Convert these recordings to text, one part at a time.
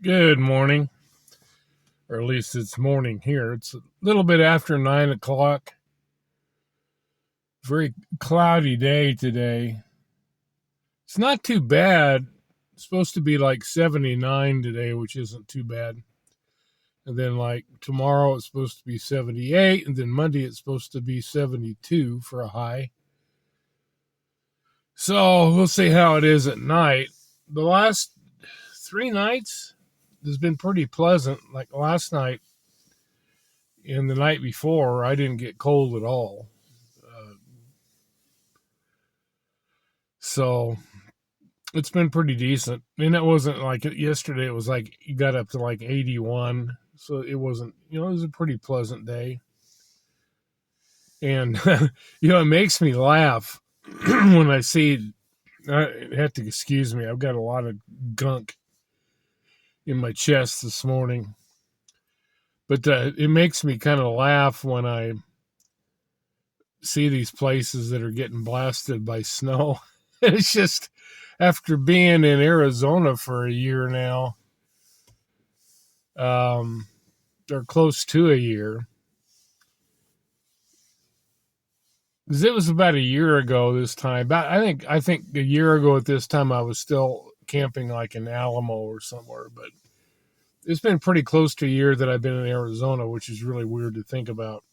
Good morning, or at least it's morning here. It's a little bit after 9 o'clock. Very cloudy day today. It's not too bad. It's supposed to be like 79 today, which isn't too bad. And then, like, tomorrow it's supposed to be 78, and then Monday it's supposed to be 72 for a high. So we'll see how it is at night. The last 3 nights has been pretty pleasant. Like last night and the night before, I didn't get cold at all. So it's been pretty decent. And it wasn't like yesterday, it was like you got up to like 81. So it wasn't, it was a pretty pleasant day. And, it makes me laugh when I see, I have to excuse me, I've got a lot of gunk in my chest this morning. But it makes me kind of laugh when I see these places that are getting blasted by snow. It's just after being in Arizona for a year now, or close to a year. Because it was about a year ago this time. I think a year ago at this time I was still camping like in Alamo or somewhere, but it's been pretty close to a year that I've been in Arizona, which is really weird to think about.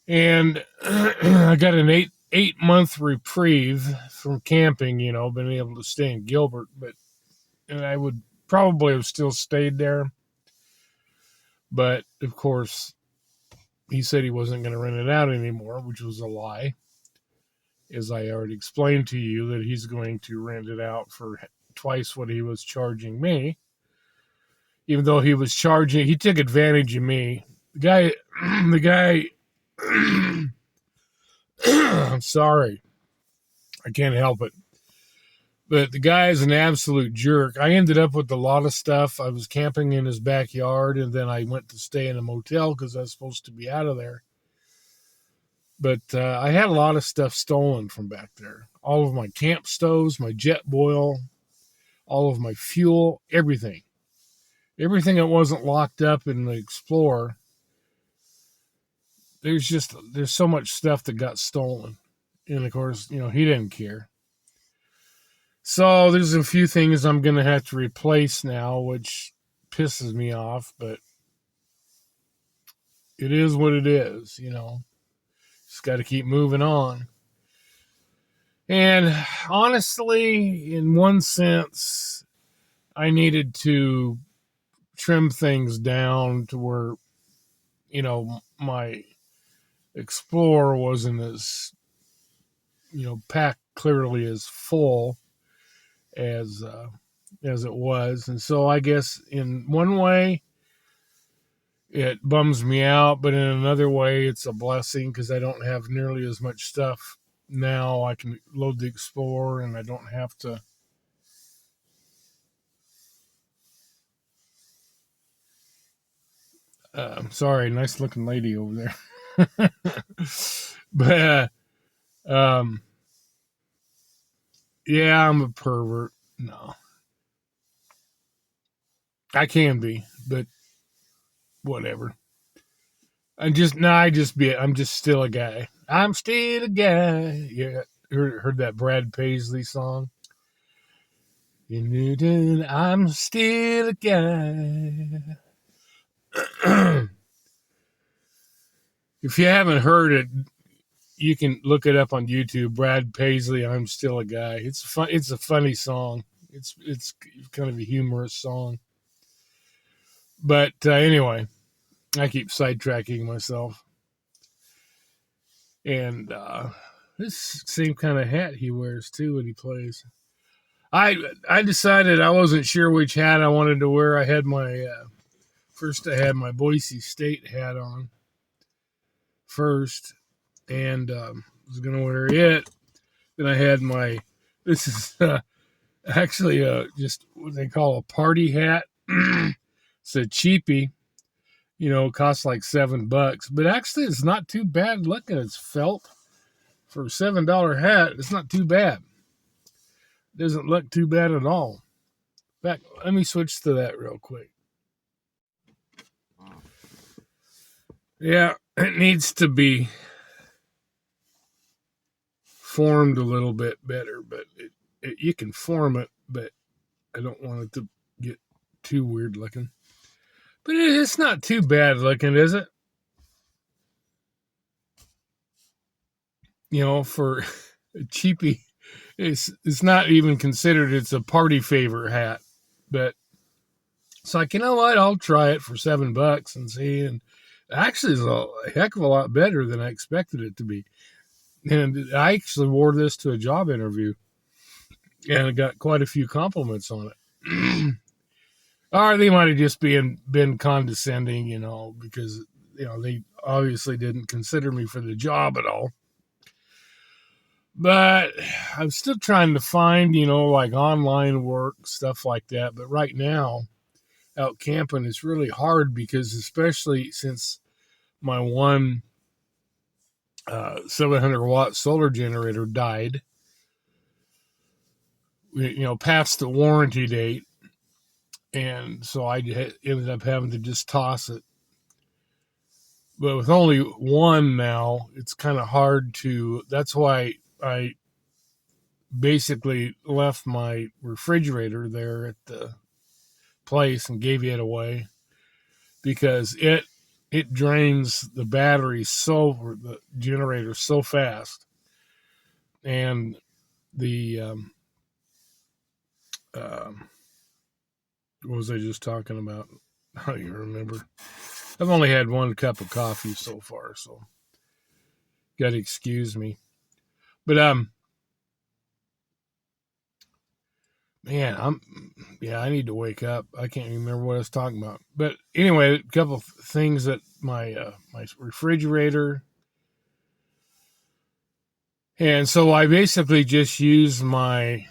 And I got an eight month reprieve from camping, been able to stay in Gilbert, and I would probably have still stayed there. But of course, he said he wasn't going to rent it out anymore, which was a lie. As I already explained to you, that he's going to rent it out for twice what he was charging me. Even though he took advantage of me. The guy, I'm sorry. I can't help it. But the guy is an absolute jerk. I ended up with a lot of stuff. I was camping in his backyard, and then I went to stay in a motel because I was supposed to be out of there. But I had a lot of stuff stolen from back there. All of my camp stoves, my jet boil, all of my fuel, everything. Everything that wasn't locked up in the Explorer. There's so much stuff that got stolen. And of course, he didn't care. So there's a few things I'm going to have to replace now, which pisses me off, but it is what it is, Just got to keep moving on. And honestly, in one sense, I needed to trim things down to where, my Explorer wasn't as, packed clearly as full as it was. And so I guess in one way it bums me out, but in another way it's a blessing because I don't have nearly as much stuff now. I can load the Explorer and I don't have to sorry, nice looking lady over there. But yeah, I'm a pervert. No, I can be, but whatever. I'm just still a guy. I'm still a guy. Yeah, heard that Brad Paisley song. I'm still a guy. If you haven't heard it, you can look it up on YouTube. Brad Paisley, I'm still a guy. It's a funny song. It's kind of a humorous song. But anyway, I keep sidetracking myself. And this same kind of hat he wears too when he plays. I decided I wasn't sure which hat I wanted to wear. I had my first I had my Boise State hat on first, and was gonna wear it. Then I had this is actually just what they call a party hat. It's a cheapie. Costs like $7, but actually it's not too bad looking. It's felt for a $7 hat. It's not too bad. It doesn't look too bad at all. Back, let me switch to that real quick. Yeah, it needs to be formed a little bit better, but you can form it, but I don't want it to get too weird looking. But it's not too bad looking, is it? For a cheapie, it's not even considered. It's a party favor hat, but it's like, you know what? I'll try it for $7 and see. And actually, it's a heck of a lot better than I expected it to be. And I actually wore this to a job interview, and I got quite a few compliments on it. Or they might have just been condescending, because they obviously didn't consider me for the job at all. But I'm still trying to find, like online work, stuff like that. But right now, out camping, it's really hard because, especially since my one 700-watt solar generator died, past the warranty date. And so I ended up having to just toss it. But with only one now, it's kind of hard to. That's why I basically left my refrigerator there at the place and gave it away, because it drains the battery or the generator so fast. And the what was I just talking about? I don't even remember. I've only had one cup of coffee so far, so got to excuse me. But man, I need to wake up. I can't remember what I was talking about. But anyway, a couple of things that my refrigerator. And so I basically just use my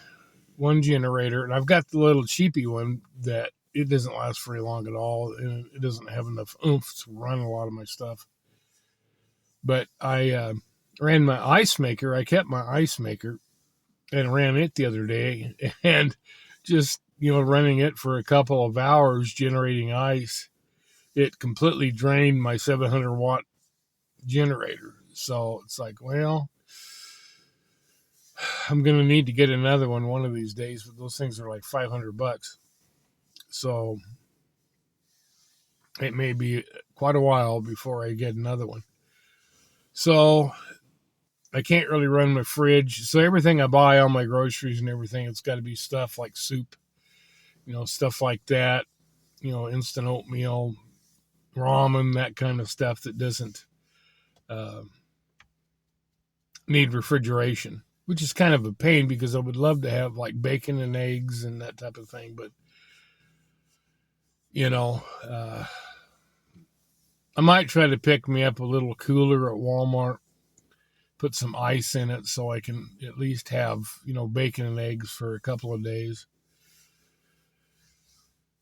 one generator, and I've got the little cheapy one that it doesn't last very long at all, and it doesn't have enough oomph to run a lot of my stuff. But I ran my ice maker. I kept my ice maker and ran it the other day, and just running it for a couple of hours generating ice, it completely drained my 700-watt generator. So it's like, well, I'm going to need to get another one of these days, but those things are like $500. So it may be quite a while before I get another one. So I can't really run my fridge. So everything I buy, all my groceries and everything, it's got to be stuff like soup, stuff like that, instant oatmeal, ramen, that kind of stuff that doesn't need refrigeration, which is kind of a pain because I would love to have like bacon and eggs and that type of thing. But, I might try to pick me up a little cooler at Walmart, put some ice in it so I can at least have, bacon and eggs for a couple of days.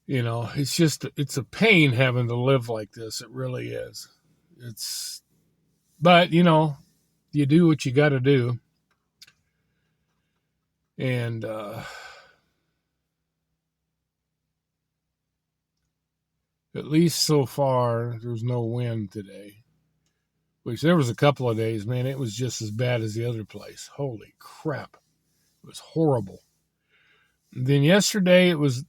It's a pain having to live like this. It really is. But you do what you got to do. And, at least so far, there's no wind today. Which there was a couple of days, man, it was just as bad as the other place. Holy crap. It was horrible. And then yesterday, it was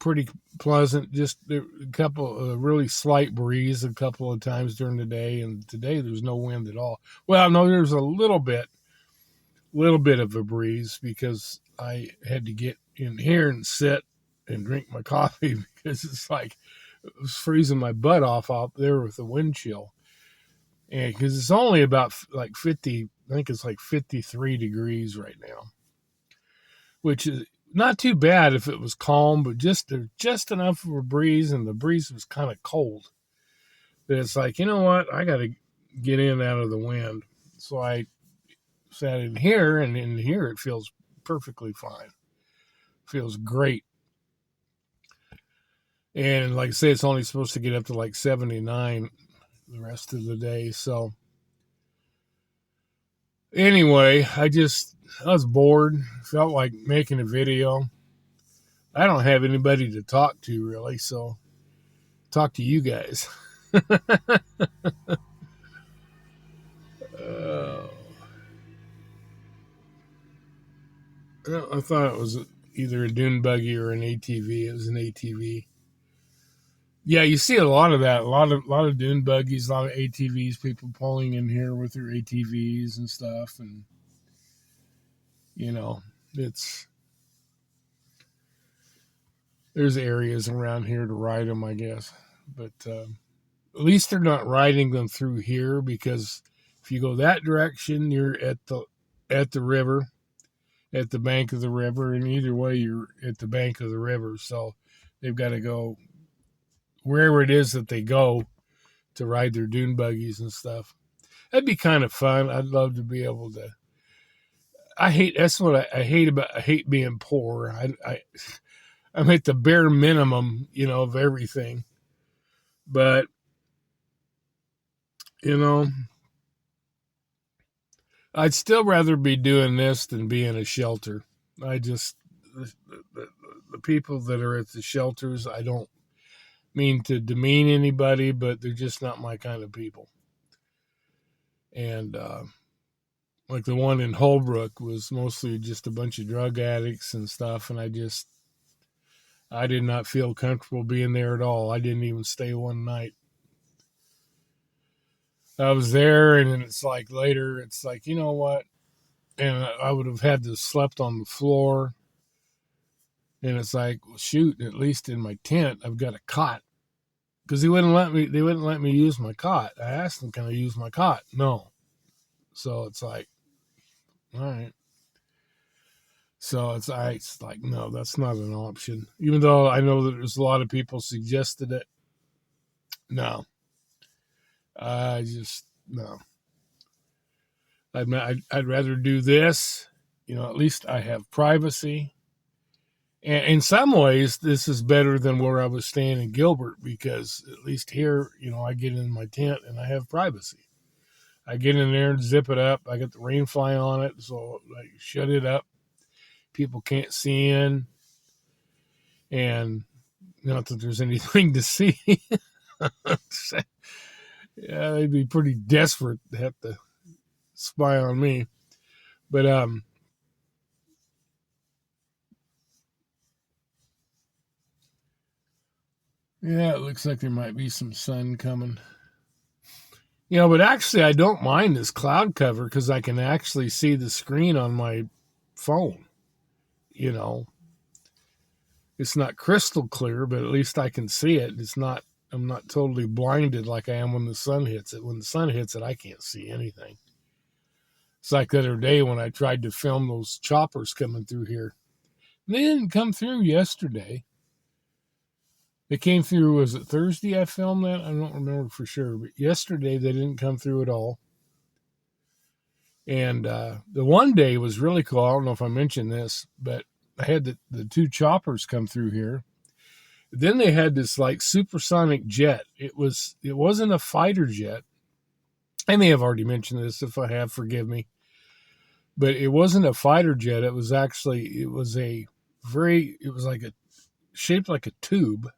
pretty pleasant. Just a couple of really slight breeze a couple of times during the day. And today, there's no wind at all. Well, no, there's a little bit of a breeze because I had to get in here and sit and drink my coffee because it's like it was freezing my butt off out there with the wind chill. And because it's only about like 50, I think it's like 53 degrees right now, which is not too bad if it was calm, but just enough of a breeze, and the breeze was kind of cold. But it's like, you know what? I got to get in out of the wind. So I sat in here, and in here it feels perfectly fine. Feels great. And like I say, it's only supposed to get up to like 79 the rest of the day. So anyway, I was bored, felt like making a video. I don't have anybody to talk to really, so talk to you guys. uh, I thought it was either a dune buggy or an ATV. It was an ATV. Yeah, you see a lot of that. A lot of dune buggies, a lot of ATVs. People pulling in here with their ATVs and stuff, and you know, it's there's areas around here to ride them, I guess. But at least they're not riding them through here because if you go that direction, you're at the river, at the bank of the river, and either way, you're at the bank of the river. So they've got to go wherever it is that they go to ride their dune buggies and stuff. That'd be kind of fun. I'd love to be able to. I hate that's what I hate about. I hate being poor. I'm at the bare minimum, of everything. But you know, I'd still rather be doing this than be in a shelter. I just the people that are at the shelters. I don't mean to demean anybody, but they're just not my kind of people. And like the one in Holbrook was mostly just a bunch of drug addicts and stuff, and I did not feel comfortable being there at all. I didn't even stay one night. I was there, and then it's like later, it's like, you know what? And I would have had to slept on the floor. And it's like, well, shoot, at least in my tent, I've got a cot. Because they wouldn't let me use my cot. I asked them, can I use my cot? No. So it's like, all right. So it's like, no, that's not an option. Even though I know that there's a lot of people suggested it. No. No. I'd rather do this. At least I have privacy. And in some ways, this is better than where I was staying in Gilbert because at least here, I get in my tent and I have privacy. I get in there and zip it up. I got the rain fly on it, so I shut it up. People can't see in. And not that there's anything to see. Yeah, they'd be pretty desperate to have to spy on me. But yeah, it looks like there might be some sun coming. But actually I don't mind this cloud cover because I can actually see the screen on my phone. It's not crystal clear, but at least I can see it. I'm not totally blinded like I am when the sun hits it. When the sun hits it, I can't see anything. It's like the other day when I tried to film those choppers coming through here. They didn't come through yesterday. They came through, was it Thursday I filmed that? I don't remember for sure. But yesterday they didn't come through at all. And the one day was really cool. I don't know if I mentioned this, but I had the two choppers come through here. Then they had this like supersonic jet. It wasn't a fighter jet. I may have already mentioned this. If I have, forgive me. But it wasn't a fighter jet. It was like a shaped like a tube,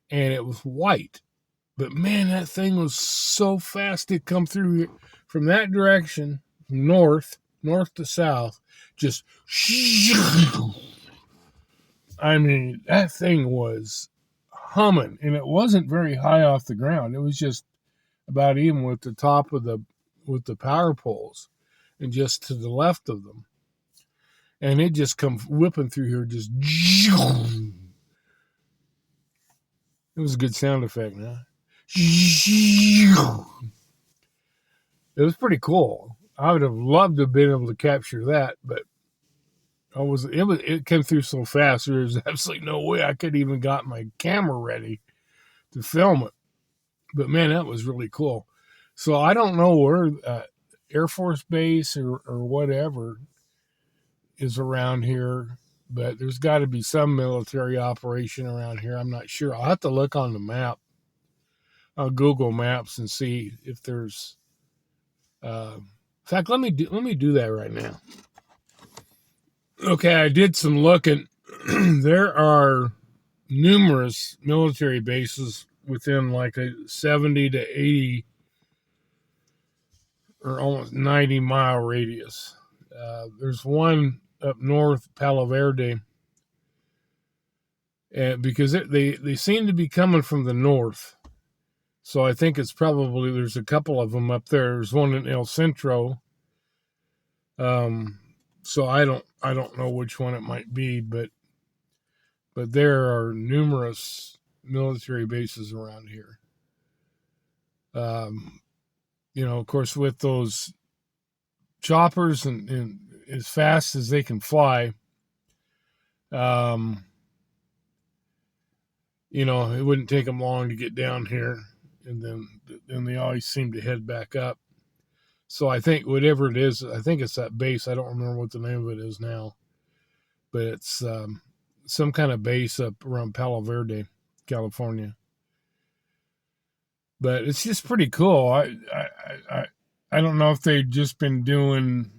and it was white. But man, that thing was so fast. It come through from that direction, north to south, just. I mean, that thing was humming, and it wasn't very high off the ground. It was just about even with the top of with the power poles, and just to the left of them. And it just come whipping through here, just. It was a good sound effect, man. It was pretty cool. I would have loved to have been able to capture that, but it came through so fast. There was absolutely no way I could even got my camera ready to film it. But man, that was really cool. So I don't know where Air Force Base or whatever is around here, but there's got to be some military operation around here. I'm not sure. I'll have to look on the map, Google Maps, and see if there's. In fact, let me do that right now. Okay, I did some looking. there are numerous military bases within like a 70 to 80 or almost 90-mile radius. There's one up north, Palo Verde, because they seem to be coming from the north. So I think it's probably, there's a couple of them up there. There's one in El Centro. So I don't know which one it might be, but there are numerous military bases around here. Of course, with those choppers and as fast as they can fly, it wouldn't take them long to get down here, and then they always seem to head back up. So I think whatever it is, I think it's that base. I don't remember what the name of it is now, but it's some kind of base up around Palo Verde, California. But it's just pretty cool. I don't know if they've just been doing,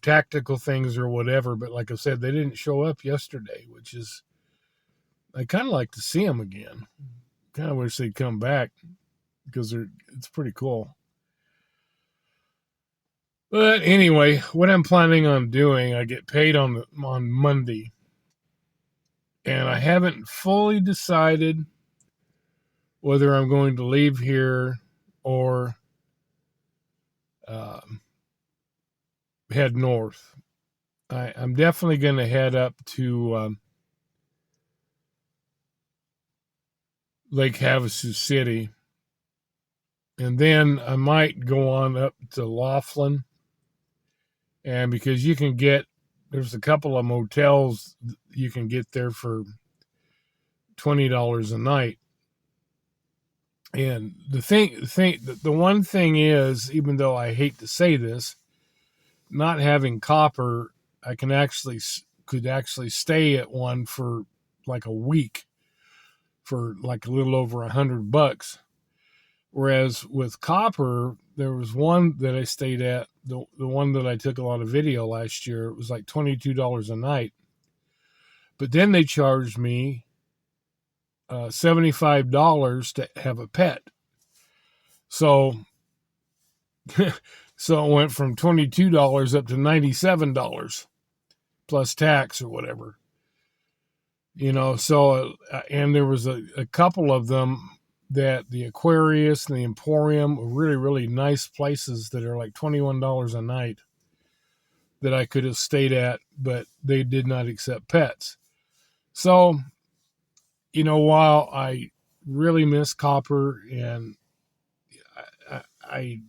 tactical things or whatever, but like I said, they didn't show up yesterday, which is, I kind of like to see them again. Kind of wish they'd come back because it's pretty cool. But anyway, what I'm planning on doing, I get paid on Monday, and I haven't fully decided whether I'm going to leave here or head north. I'm definitely going to head up to Lake Havasu City, and then I might go on up to Laughlin. And because there's a couple of motels you can get there for $20 a night. And the one thing is, even though I hate to say this, not having copper, I could actually stay at one for like a week for like a little over $100. Whereas with copper, there was one that I stayed at, the one that I took a lot of video last year. It was like $22 a night. But then they charged me $75 to have a pet. So so it went from $22 up to $97 plus tax or whatever. So and there was a couple of them that the Aquarius and the Emporium were really, really nice places that are like $21 a night that I could have stayed at, but they did not accept pets. So, while I really miss copper and I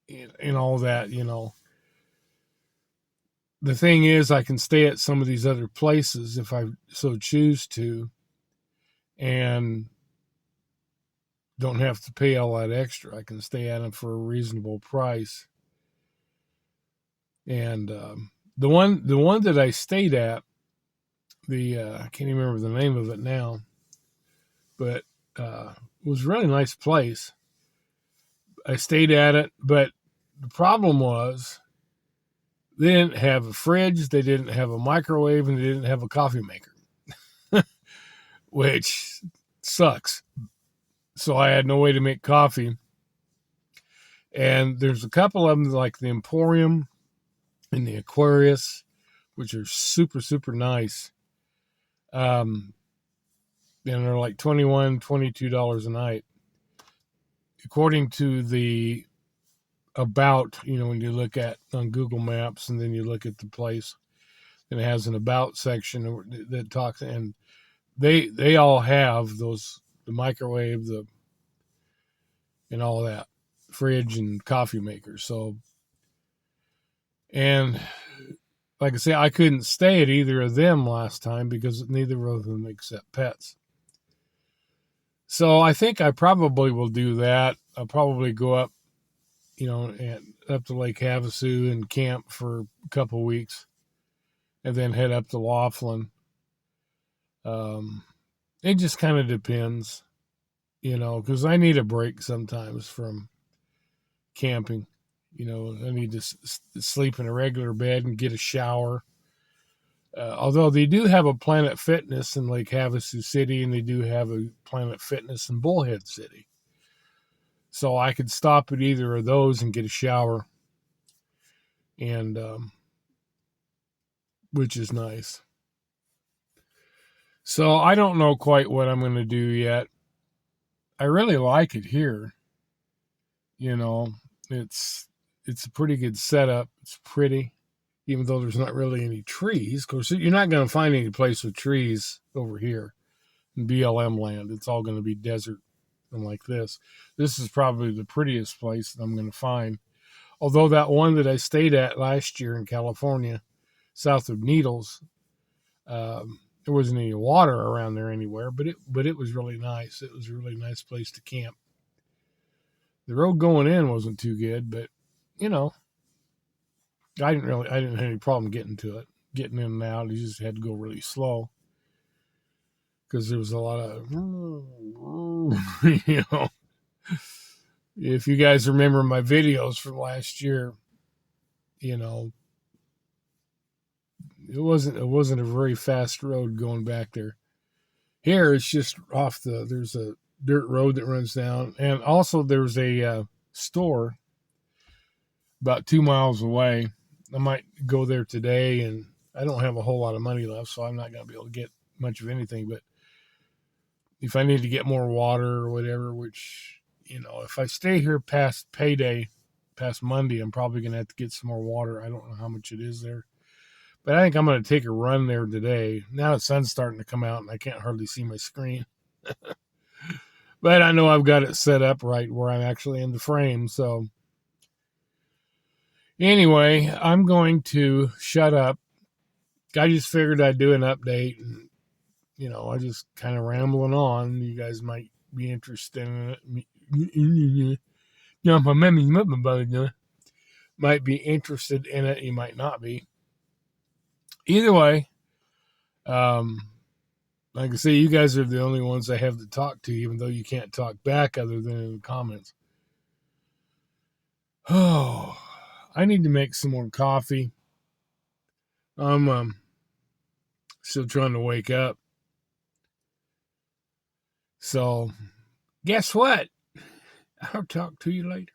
and all that, the thing is I can stay at some of these other places if I so choose to, and don't have to pay all that extra. I can stay at them for a reasonable price. And the one that I stayed at, I can't even remember the name of it now, but it was a really nice place. I stayed at it, but the problem was they didn't have a fridge, they didn't have a microwave, and they didn't have a coffee maker, which sucks. So I had no way to make coffee. And there's a couple of them like the Emporium and the Aquarius, which are super, super nice. And they're like $21, $22 a night. According to the about, when you look at on Google Maps and then you look at the place, and it has an about section that talks, and they all have those, the microwave, and all that, fridge and coffee maker. So, and like I say, I couldn't stay at either of them last time because neither of them accept pets. So I think I probably will do that. I'll probably go up, and up to Lake Havasu and camp for a couple weeks, and then head up to Laughlin. It just kind of depends, because I need a break sometimes from camping. I need to sleep in a regular bed and get a shower Although they do have a Planet Fitness in Lake Havasu City, and they do have a Planet Fitness in Bullhead City. So I could stop at either of those and get a shower, and which is nice. So I don't know quite what I'm going to do yet. I really like it here. You know, it's a pretty good setup. It's pretty, even though there's not really any trees. Of course, you're not going to find any place with trees over here in BLM land. It's all going to be desert and like this. This is probably the prettiest place that I'm going to find. Although that one that I stayed at last year in California, south of Needles, there wasn't any water around there anywhere, but it was really nice. It was a really nice place to camp. The road going in wasn't too good, but you know, I didn't have any problem getting to it, getting in and out. You just had to go really slow because there was a lot of, you know. If you guys remember my videos from last year, you know, it wasn't a very fast road going back there. Here it's just there's a dirt road that runs down, and also there's a store about 2 miles away. I might go there today, and I don't have a whole lot of money left, so I'm not going to be able to get much of anything. But if I need to get more water or whatever, which, you know, if I stay here past payday, past Monday, I'm probably going to have to get some more water. I don't know how much it is there. But I think I'm going to take a run there today. Now the sun's starting to come out, and I can't hardly see my screen. But I know I've got it set up right where I'm actually in the frame. So anyway, I'm going to shut up. I just figured I'd do an update, and, you know, I just kind of rambling on. You guys might be interested in it. Might be interested in it. You might not be. Either way, like I say, you guys are the only ones I have to talk to, even though you can't talk back other than in the comments. Oh, I need to make some more coffee. I'm still trying to wake up. So, guess what? I'll talk to you later.